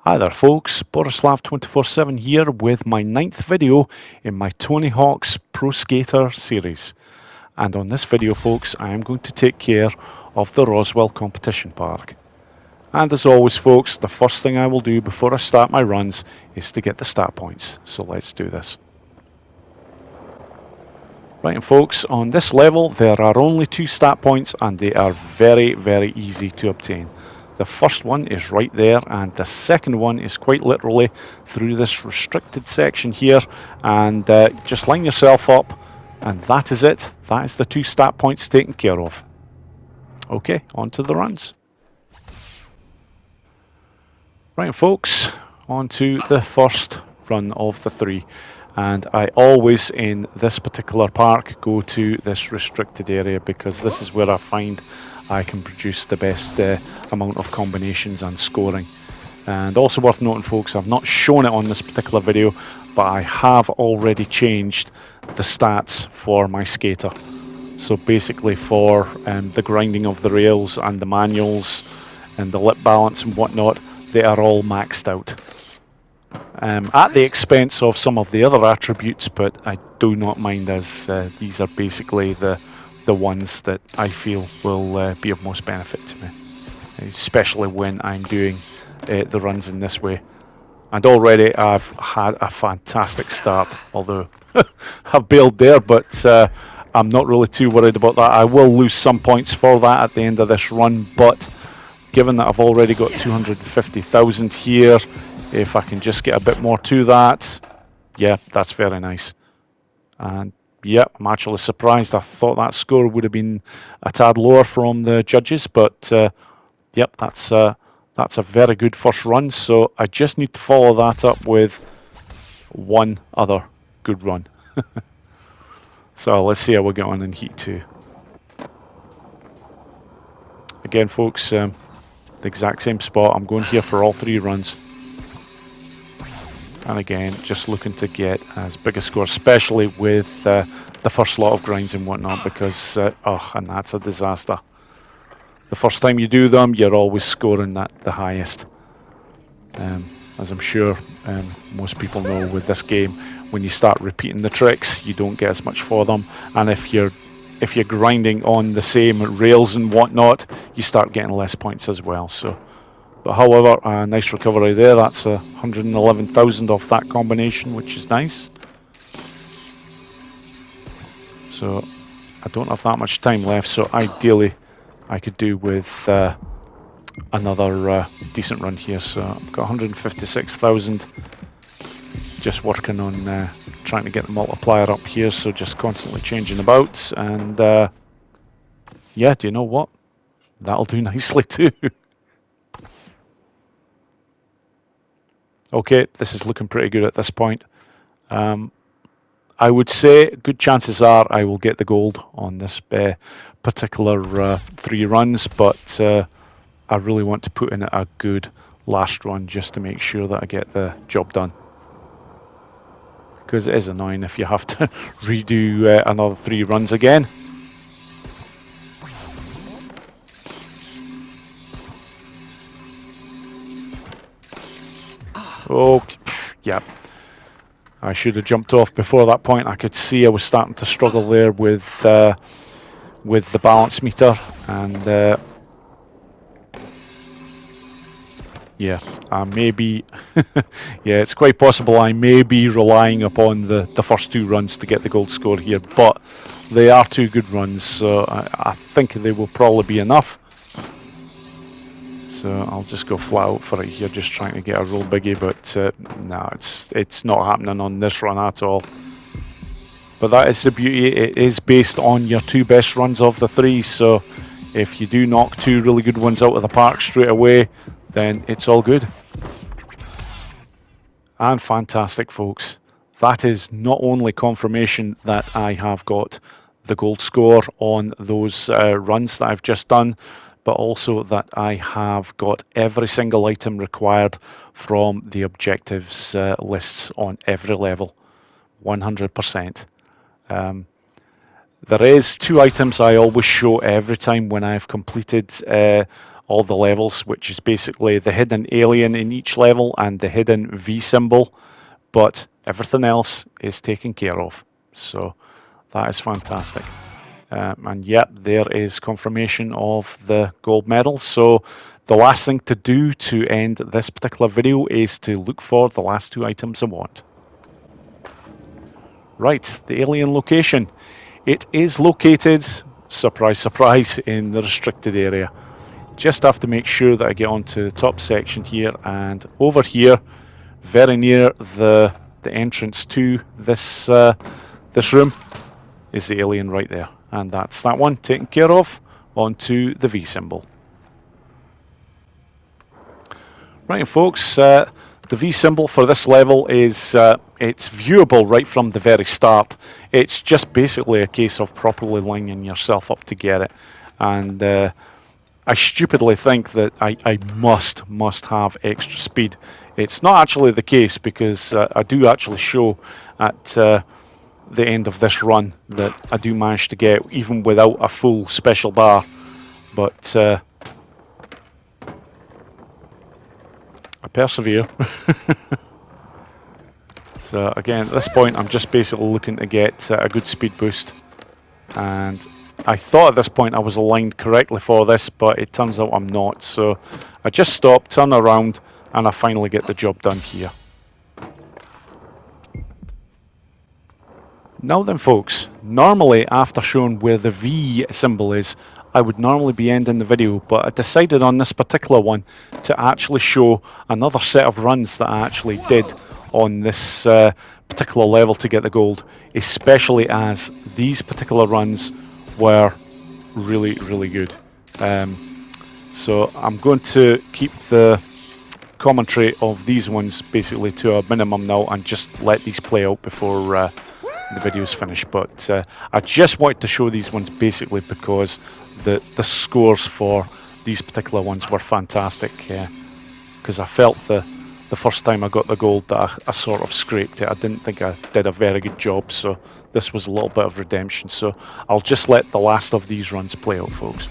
Hi there folks, Borislav247 here with my 9th video in my Tony Hawk's Pro Skater series. And on this video folks, I am going to take care of the Roswell competition park. And as always folks, the first thing I will do before I start my runs is to get the stat points. So let's do this. Right, and folks, on this level there are only 2 stat points and they are very easy to obtain. The first one is right there, and the second one is quite literally through this restricted section here, and just line yourself up, and that is it. That is the 2 stat points taken care of. Okay, on to the runs. Right, folks, on to the first run of the 3. And I always, in this particular park, go to this restricted area because this is where I find I can produce the best amount of combinations and scoring. And also worth noting folks, I've not shown it on this particular video, but I have already changed the stats for my skater. So basically for the grinding of the rails and the manuals and the lip balance and whatnot, they are all maxed out. At the expense of some of the other attributes, but I do not mind, as these are basically the ones that I feel will be of most benefit to me, especially when I'm doing the runs in this way. And already I've had a fantastic start, although I've bailed there, but I'm not really too worried about that. I will lose some points for that at the end of this run, but given that I've already got 250,000 here, if I can just get a bit more to that, yeah, that's very nice. And yeah, I'm actually surprised. I thought that score would have been a tad lower from the judges, but yep, that's a very good first run. So I just need to follow that up with one other good run. So let's see how we get on in Heat 2. Again, folks, the exact same spot. I'm going here for all 3 runs. And again, just looking to get as big a score, especially with the first lot of grinds and whatnot, because, oh, and that's a disaster. The first time you do them, you're always scoring at the highest. As I'm sure most people know with this game, when you start repeating the tricks, you don't get as much for them. And if you're grinding on the same rails and whatnot, you start getting less points as well. So. But however, a nice recovery there. That's 111,000 off that combination, which is nice. So I don't have that much time left, so ideally I could do with another decent run here. So I've got 156,000. Just working on trying to get the multiplier up here, so just constantly changing about. And yeah, do you know what? That'll do nicely too. Okay, this is looking pretty good at this point. I would say good chances are I will get the gold on this particular 3 runs, but I really want to put in a good last run just to make sure that I get the job done. Because it is annoying if you have to redo another 3 runs again. Oh, yeah. I should have jumped off before that point. I could see I was starting to struggle there with the balance meter, and yeah, I may be. Yeah, it's quite possible I may be relying upon the first 2 runs to get the gold score here, but they are 2 good runs, so I think they will probably be enough. So I'll just go flat out for it here, just trying to get a roll biggie, but no, it's not happening on this run at all. But that is the beauty, it is based on your 2 best runs of the 3, so if you do knock 2 really good ones out of the park straight away, then it's all good. And fantastic folks, that is not only confirmation that I have got the gold score on those runs that I've just done, but also that I have got every single item required from the objectives lists on every level, 100%. There is 2 items I always show every time when I've completed all the levels, which is basically the hidden alien in each level and the hidden V symbol, but everything else is taken care of. So that is fantastic. And yep, there is confirmation of the gold medal. So the last thing to do to end this particular video is to look for the last 2 items I want. Right, the alien location. It is located, surprise, surprise, in the restricted area. Just have to make sure that I get onto the top section here, and over here, very near the entrance to this this room, is the alien right there. And that's that one taken care of. Onto the V symbol. Right, folks, the V symbol for this level is it's viewable right from the very start. It's just basically a case of properly lining yourself up to get it. And I stupidly think that I must have extra speed. It's not actually the case, because I do actually show at the end of this run that I do manage to get even without a full special bar, but I persevere. So again, at this point I'm just basically looking to get a good speed boost, and I thought at this point I was aligned correctly for this, but it turns out I'm not. So I just stop, turn around, and I finally get the job done here. Now then, folks, normally after showing where the V symbol is, I would normally be ending the video, but I decided on this particular one to actually show another set of runs that I actually did on this particular level to get the gold, especially as these particular runs were really, really good. So I'm going to keep the commentary of these ones basically to a minimum now and just let these play out before the video is finished. But I just wanted to show these ones basically because the scores for these particular ones were fantastic, because I felt the first time I got the gold that I sort of scraped it. I didn't think I did a very good job, so this was a little bit of redemption. So I'll just let the last of these runs play out, folks.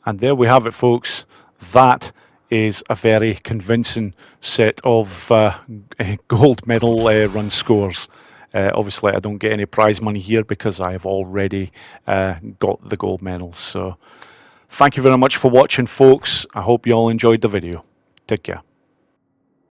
And there we have it, folks. That is a very convincing set of gold medal run scores. Obviously, I don't get any prize money here because I have already got the gold medals. So thank you very much for watching, folks. I hope you all enjoyed the video. Take care.